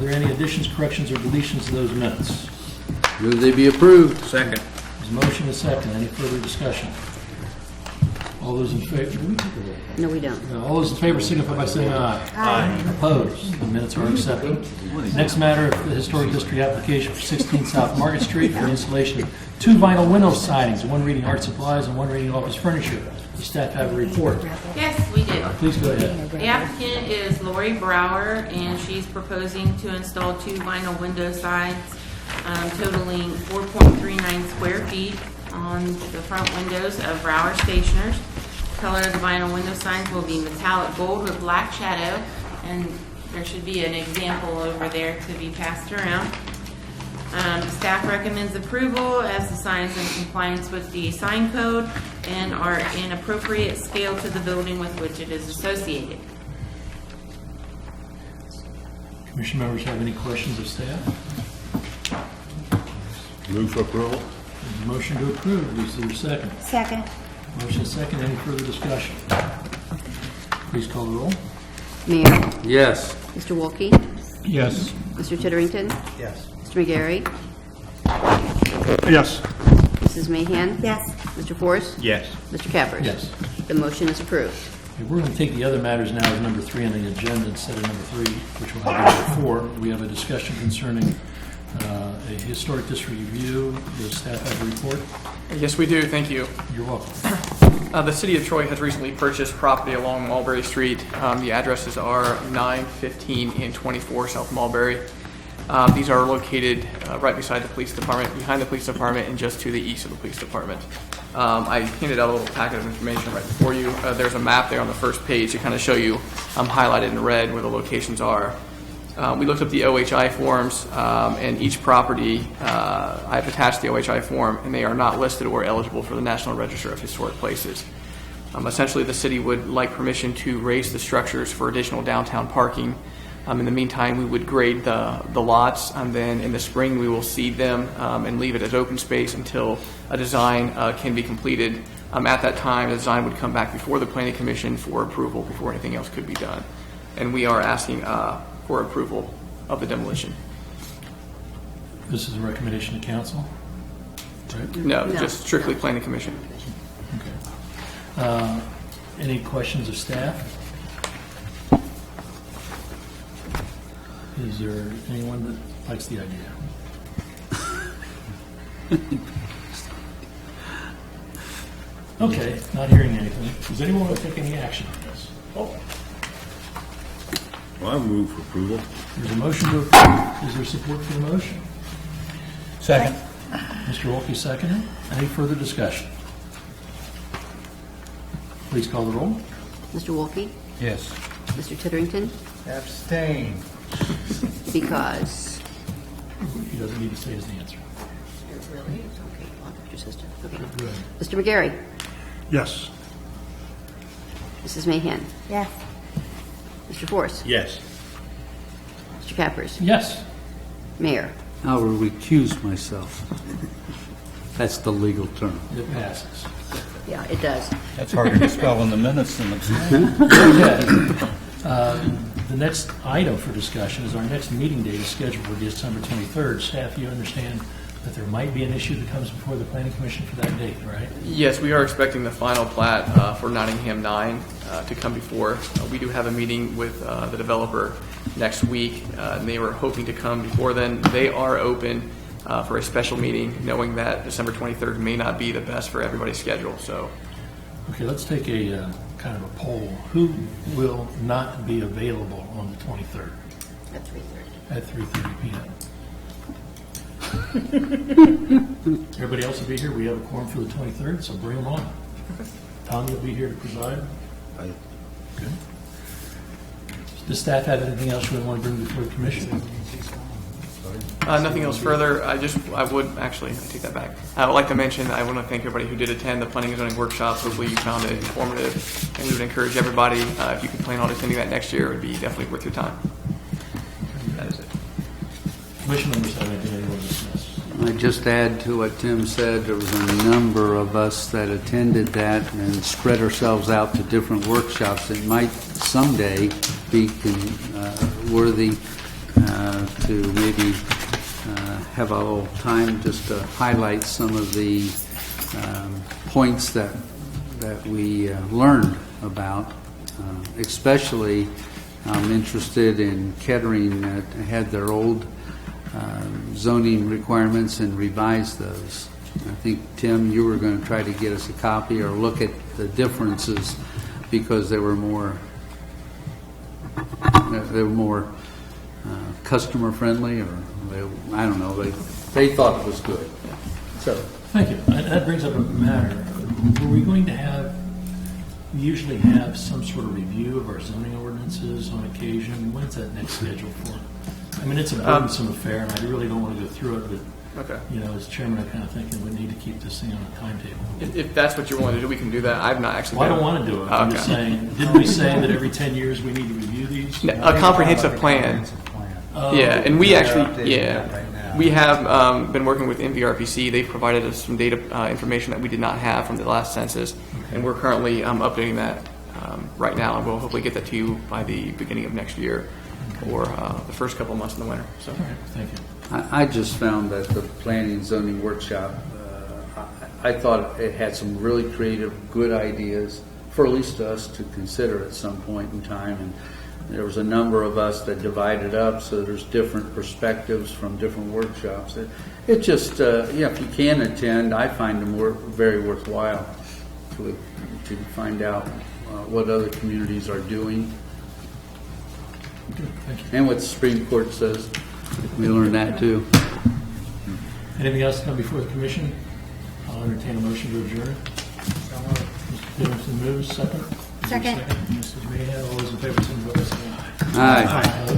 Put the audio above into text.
there any additions, corrections, or deletions to those minutes? Move they be approved. Second. There's a motion and a second. Any further discussion? All those in favor? Do we take a roll? No, we don't. No, all those in favor signify by saying aye. Aye. Opposed? The minutes are accepted. Next matter, the Historic District application for 16 South Market Street for installation of 2 vinyl window sidings, 1 reading art supplies and 1 reading office furniture. The staff have a report. Yes, we do. Please go ahead. The applicant is Lori Brower, and she's proposing to install 2 vinyl window sides totaling 4.39 square feet on the front windows of Brower Stationers. Color of the vinyl window signs will be metallic gold with black shadow, and there should be an example over there to be passed around. Staff recommends approval as the signs in compliance with the sign code and are in appropriate scale to the building with which it is associated. Commission members have any questions of staff? Move for approval. There's a motion to approve. Is there a second? Second. Motion and second. Any further discussion? Please call the roll. Mayor, Yes. Mr. Wolke, Yes. Mr. Titterington, Yes. Mr. McGarry, Yes. Mrs. Mahan, Yes. Mr. Forrest, Yes. Mr. Cappers. Yes. The motion is approved. Okay, we're going to take the other matters now as number 3 on the agenda instead of number 3, which we'll have number 4. We have a discussion concerning a historic district review. Does staff have a report? Yes, we do. Thank you. You're welcome. The City of Troy has recently purchased property along Mulberry Street. The addresses are 9, 15, and 24 South Mulberry. These are located right beside the police department, behind the police department, and just to the east of the police department. I handed out a little packet of information right before you. There's a map there on the first page to kind of show you highlighted in red where the locations are. We looked up the OHI forms, and each property, I've attached the OHI form, and they are not listed or eligible for the National Register of Historic Places. Essentially, the city would like permission to raise the structures for additional downtown parking. In the meantime, we would grade the lots, and then in the spring, we will seed them and leave it as open space until a design can be completed. At that time, the design would come back before the Planning Commission for approval before anything else could be done. And we are asking for approval of the demolition. This is a recommendation to council? Right? No, just strictly Planning Commission. Okay. Any questions of staff? Is there anyone that likes the idea? Okay, not hearing anything. Does anyone want to take any action on this? Well, I move for approval. There's a motion to approve. Is there support for the motion? Second. Mr. Wolke seconded. Any further discussion? Please call the roll. Mr. Wolke, Yes. Mr. Titterington, Abstain. because... He doesn't need to say his answer. Really? Okay, I'll put your sister. Okay. Go ahead. Mr. McGarry, Yes. Mrs. Mahan, Yes. Mr. Forrest, Yes. Mr. Cappers, Yes. Mayor. I will recuse myself. That's the legal term. It passes. Yeah, it does. That's harder to spell in the minutes than Okay. The next item for discussion is our next meeting date is scheduled for December 23rd. Staff, you understand that there might be an issue that comes before the Planning Commission for that date, right? Yes, we are expecting the final plat for Nottingham 9 to come before. We do have a meeting with the developer next week, and they were hoping to come before then. They are open for a special meeting, knowing that December 23rd may not be the best for everybody's schedule. So, Okay, let's take a kind of a poll. Who will not be available on the 23rd At 3:30. at 3:30 p.m.? Everybody else will be here. We have a quorum for the 23rd, so bring them on. Tom, you'll be here to preside? Good. Does staff have anything else you want to bring before the commission? nothing else further. I take that back. I would like to mention, I want to thank everybody who did attend the planning and zoning workshops. Hopefully you found it informative, and we would encourage everybody, if you can plan on attending that next year, it would be definitely worth your time. That is it. Commission members have anything they want to discuss? I just add to what Tim said, there was a number of us that attended that and spread ourselves out to different workshops. It might someday be worthy to maybe have a little time just to highlight some of the points that we learned about. Especially, I'm interested in Kettering that had their old zoning requirements and revised those. I think, Tim, you were going to try to get us a copy or look at the differences because they were more customer friendly, or I don't know. They thought it was good. So Thank you. That brings up a matter. Were we going to have, we usually have some sort of review of our zoning ordinances on occasion? When's that next scheduled for? I mean, it's a burdensome affair, and I really don't want to go through it, but, Okay. As chairman, I'm kind of thinking we need to keep this thing on a timetable. If that's what you're willing to do, we can do that. I've not actually. Well, I been- don't want to do it. I'm just Okay. saying, didn't we say that every 10 years we need to review these? A comprehensive plan. Yeah, and we actually, we have been working with NVRPC. They've provided us some data information that we did not have from the last census, and we're currently updating that right now, and we'll hopefully get that to you by the beginning of next year or the first couple of months in the winter. So, All right, thank you. I just found that the planning and zoning workshop, I thought it had some really creative, good ideas for at least us to consider at some point in time. And there was a number of us that divided up, so there's different perspectives from different workshops. It just, if you can attend, I find them very worthwhile to find out what other communities are doing Good, thank you. and what the Supreme Court says. We learned that too. Anything else to come before the commission? I'll entertain a motion to adjourn. Mr. Peterson moves, second. Second. Mrs. Mayhew, all those in favor, signify by saying aye. Aye. Aye.